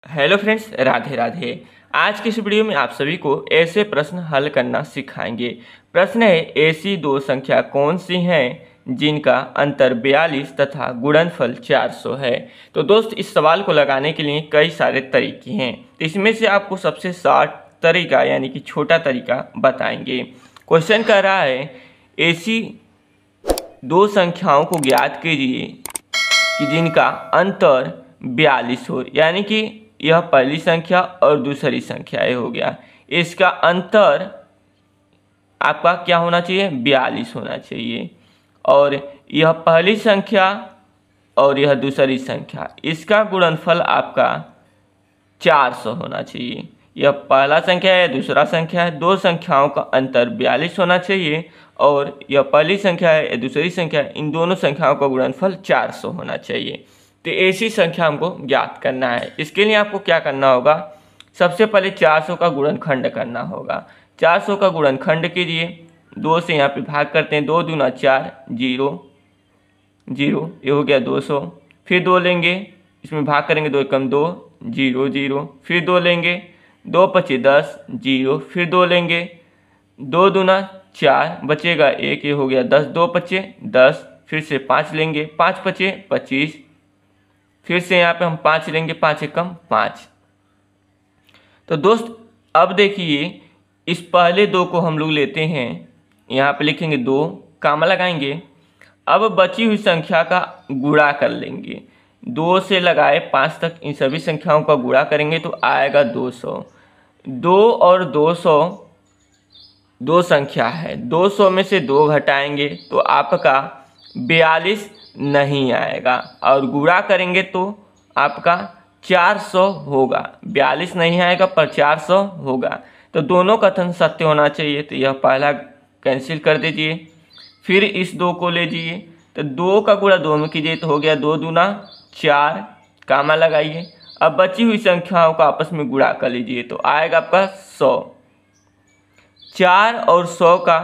Hello friends, Radhe Radhe. आज की इस वीडियो में आप सभी को ऐसे प्रश्न हल करना सिखाएंगे। प्रश्न है, ऐसी दो संख्या कौन सी हैं जिनका अंतर 42 तथा गुणनफल 400 है। तो दोस्त, इस सवाल को लगाने के लिए कई सारे तरीके हैं। तो इसमें से आपको सबसे शॉर्ट तरीका यानी कि छोटा तरीका बताएंगे। क्वेश्चन कह रहा है, ऐसी दो संख्याओं को ज्ञात कीजिए कि जिनका अंतर 42 हो, यानी कि यह पहली संख्या और दूसरी संख्या ये हो गया। इसका अंतर आपका क्या होना चाहिए? 42 होना चाहिए। और यह पहली संख्या और यह दूसरी संख्या, इसका गुणनफल आपका 400 होना चाहिए। यह पहला संख्या है, दूसरा संख्या है, दो संख्याओं का अंतर 42 होना चाहिए। और यह पहली संख्या है, दूसरी संख्या है, इन दोनों संख्याओं का गुणनफल 400 होना चाहिए। तो ऐसी संख्या हमको ज्ञात करना है। इसके लिए आपको क्या करना होगा? सबसे पहले 400 का गुणनखंड करना होगा। 400 का गुणनखंड कीजिए, 2 से यहाँ पे भाग करते हैं, 2 दूना 4, 0 0, ये हो गया 200। फिर 2 लेंगे, इसमें भाग करेंगे, 2 एकम 2, 0 0। फिर 2 लेंगे, 2 पचे 10, 0। फिर 2 लेंगे, 2 दूना 4, बचेगा 1, ये हो गया 10, 2 पचे 10। फिर से 5 लेंगे, 5 पचे 25। फिर से यहाँ पे हम 5 लेंगे, 5 एकम 5। तो दोस्त, अब देखिए, इस पहले 2 को हम लोग लेते हैं, यहाँ पे लिखेंगे 2, कामा लगाएंगे। अब बची हुई संख्या का गुणा कर लेंगे। 2 से लगाए 5 तक इन सभी संख्याओं का गुणा करेंगे तो आएगा 200। 2 और 200 दो संख्या है, 200 में से 2 घटाएंगे तो आपका 42 नहीं आएगा। और गुणा करेंगे तो आपका 400 होगा। 42 नहीं आएगा पर 400 होगा। तो दोनों कथन सत्य होना चाहिए। तो यह पहला कैंसिल कर दीजिए। फिर इस 2 को ले जाइए, तो 2 का गुणा 2 में कीजिए तो हो गया 2 दूना 4, कामा लगाइए। अब बची हुई संख्याओं का आपस में गुणा कर लीजिए तो आएगा आपका 100। 4 और 100 का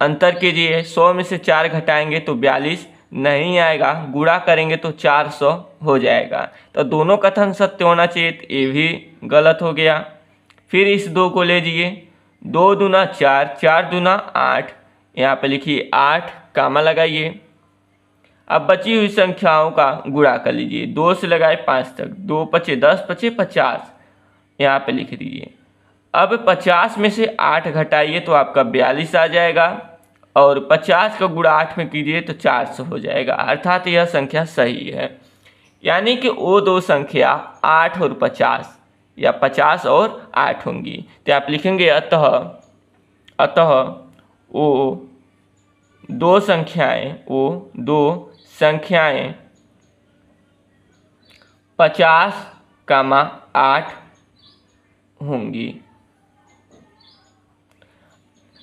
अंतर कीजिए, 100 में से 4 घटाएंगे तो 42 नहीं आएगा। गुणा करेंगे तो 400 हो जाएगा। तो दोनों कथन सत्य होना चाहिए, तो ये भी गलत हो गया। फिर इस 2 को ले जाइए, 2 दूना 4, 4 दूना 8, यहाँ पे लिखिए 8, कामा लगाइए। अब बची हुई संख्याओं का गुणा कर लीजिए, 2 से लगाए 5 तक, 2 पचे 10, पचे 50, यहाँ पे लिख दीजिए। अब 50 में से 8 घटाइए तो आपका 42 आ जाएगा। और 50 का गुणा 8 में कीजिए तो 400 हो जाएगा, अर्थात यह संख्या सही है। यानी कि वो दो संख्या 8 और 50 या 50 और 8 होंगी। तो आप लिखेंगे, अतः वो दो संख्याएं 50, 8 होंगी।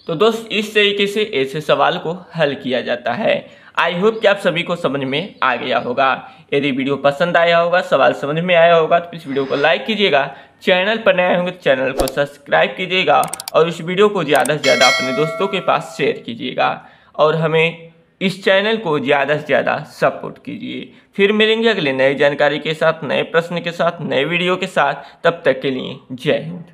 तो दोस्त, इस तरीके से ऐसे सवाल को हल किया जाता है। आई होप कि आप सभी को समझ में आ गया होगा। यदि वीडियो पसंद आया होगा, सवाल समझ में आया होगा, तो इस वीडियो को लाइक कीजिएगा। चैनल पर नए होंगे तो चैनल को सब्सक्राइब कीजिएगा और इस वीडियो को ज़्यादा से ज़्यादा अपने दोस्तों के पास शेयर कीजिएगा। और हमें इस चैनल को ज़्यादा से ज़्यादा सपोर्ट कीजिए। फिर मिलेंगे अगले नई जानकारी के साथ, नए प्रश्न के साथ, नए वीडियो के साथ। तब तक के लिए जय हिंद।